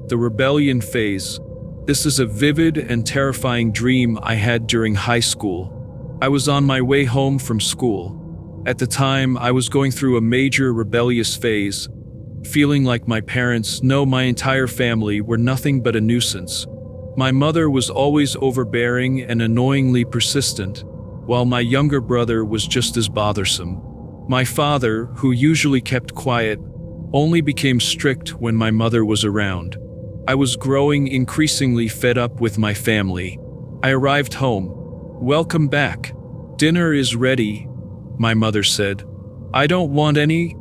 The rebellion phase. This is a vivid and terrifying dream I had during high school. I was on my way home from school. At the time, I was going through a major rebellious phase, feeling like my parents, no, my entire family, were nothing but a nuisance. My mother was always overbearing and annoyingly persistent, while my younger brother was just as bothersome. My father, who usually kept quiet, only became strict when my mother was around. I was growing increasingly fed up with my family. I arrived home. "Welcome back. Dinner is ready," my mother said. "I don't want any."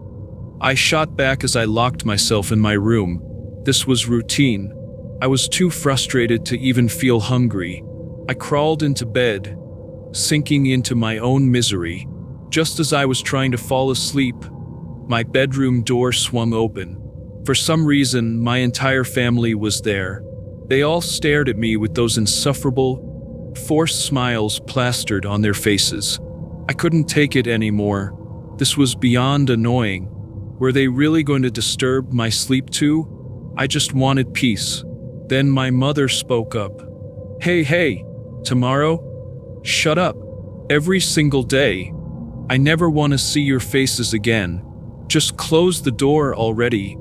I shot back as I locked myself in my room. This was routine. I was too frustrated to even feel hungry. I crawled into bed, sinking into my own misery. Just as I was trying to fall asleep, my bedroom door swung open. For some reason, my entire family was there. They all stared at me with those insufferable, forced smiles plastered on their faces. I couldn't take it anymore. This was beyond annoying. Were they really going to disturb my sleep too? I just wanted peace. Then my mother spoke up. Hey, tomorrow? Shut up. Every single day. I never want to see your faces again. Just close the door already."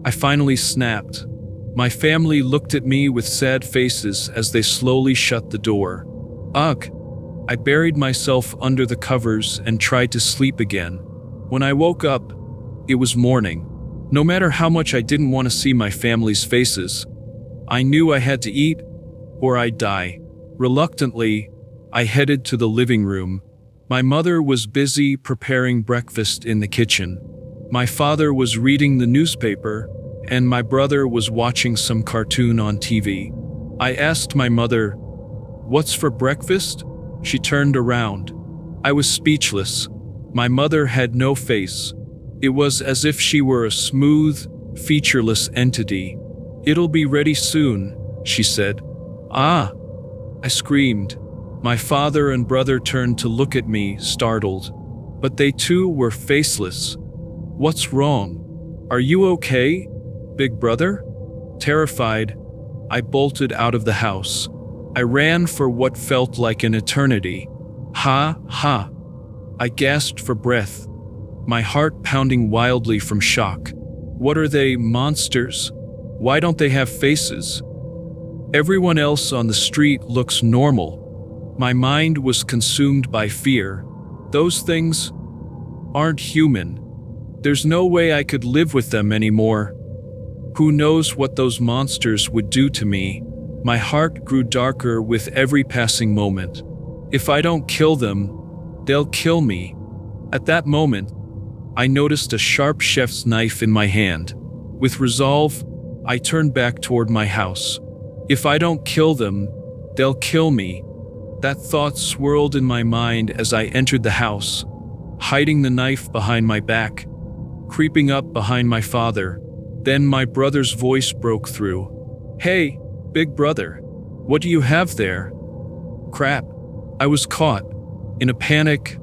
I finally snapped. My family looked at me with sad faces as they slowly shut the door. Ugh. I buried myself under the covers and tried to sleep again. When I woke up, it was morning. No matter how much I didn't want to see my family's faces, I knew I had to eat or I'd die. Reluctantly, I headed to the living room. My mother was busy preparing breakfast in the kitchen. My father was reading the newspaper, and my brother was watching some cartoon on TV. I asked my mother, "What's for breakfast?" She turned around. I was speechless. My mother had no face. It was as if she were a smooth, featureless entity. "It'll be ready soon," she said. "Ah!" I screamed. My father and brother turned to look at me, startled. But they too were faceless. "What's wrong? Are you okay, big brother?" Terrified, I bolted out of the house. I ran for what felt like an eternity. Ha! I gasped for breath, my heart pounding wildly from shock. What are they, monsters? Why don't they have faces? Everyone else on the street looks normal. My mind was consumed by fear. Those things aren't human. There's no way I could live with them anymore. Who knows what those monsters would do to me? My heart grew darker with every passing moment. If I don't kill them, they'll kill me. At that moment, I noticed a sharp chef's knife in my hand. With resolve, I turned back toward my house. If I don't kill them, they'll kill me. That thought swirled in my mind as I entered the house, hiding the knife behind my back, creeping up behind my father. Then my brother's voice broke through. "Hey, big brother, what do you have there?" Crap. I was caught. In a panic,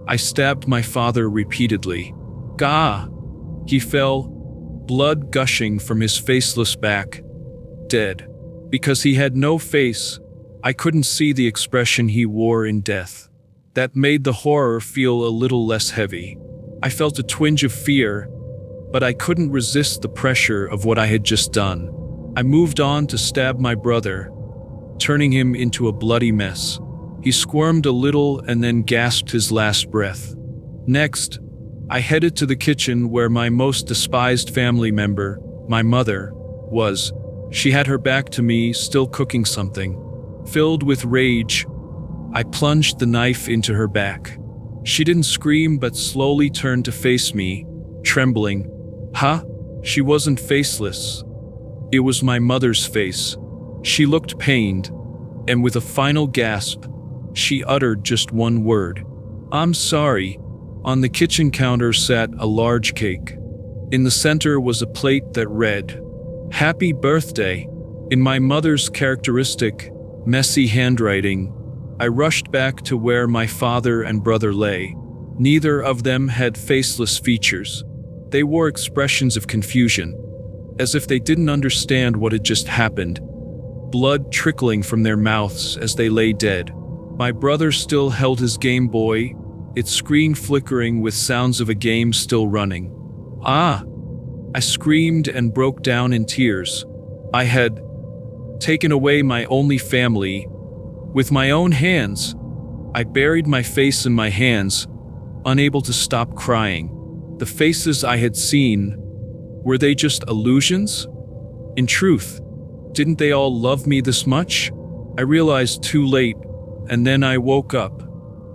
I stabbed my father repeatedly. Gah! He fell, blood gushing from his faceless back, dead. Because he had no face, I couldn't see the expression he wore in death. That made the horror feel a little less heavy. I felt a twinge of fear, but I couldn't resist the pressure of what I had just done. I moved on to stab my brother, turning him into a bloody mess. He squirmed a little and then gasped his last breath. Next, I headed to the kitchen where my most despised family member, my mother, was. She had her back to me, still cooking something. Filled with rage, I plunged the knife into her back. She didn't scream but slowly turned to face me, trembling. Huh? She wasn't faceless. It was my mother's face. She looked pained, and with a final gasp, she uttered just one word. "I'm sorry." On the kitchen counter sat a large cake. In the center was a plate that read, "Happy birthday." In my mother's characteristic, messy handwriting, I rushed back to where my father and brother lay. Neither of them had faceless features. They wore expressions of confusion. as if they didn't understand what had just happened, blood trickling from their mouths as they lay dead. My brother still held his Game Boy, its screen flickering with sounds of a game still running. "Ah!" I screamed and broke down in tears. I had taken away my only family with my own hands. I buried my face in my hands, unable to stop crying. The faces I had seen, were they just illusions? In truth, didn't they all love me this much? I realized too late, and then I woke up.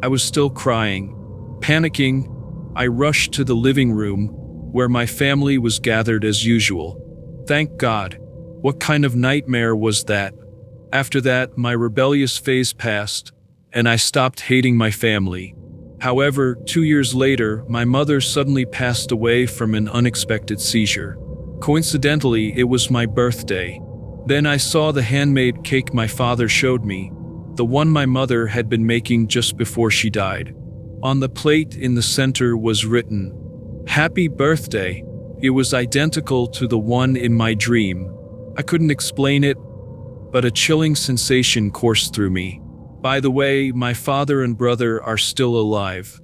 I was still crying. Panicking, I rushed to the living room, where my family was gathered as usual. Thank God. What kind of nightmare was that? After that, my rebellious phase passed, and I stopped hating my family. However, 2 years later, my mother suddenly passed away from an unexpected seizure. Coincidentally, it was my birthday. Then I saw the handmade cake my father showed me, the one my mother had been making just before she died. On the plate in the center was written, "Happy birthday." It was identical to the one in my dream. I couldn't explain it, but a chilling sensation coursed through me. By the way, my father and brother are still alive.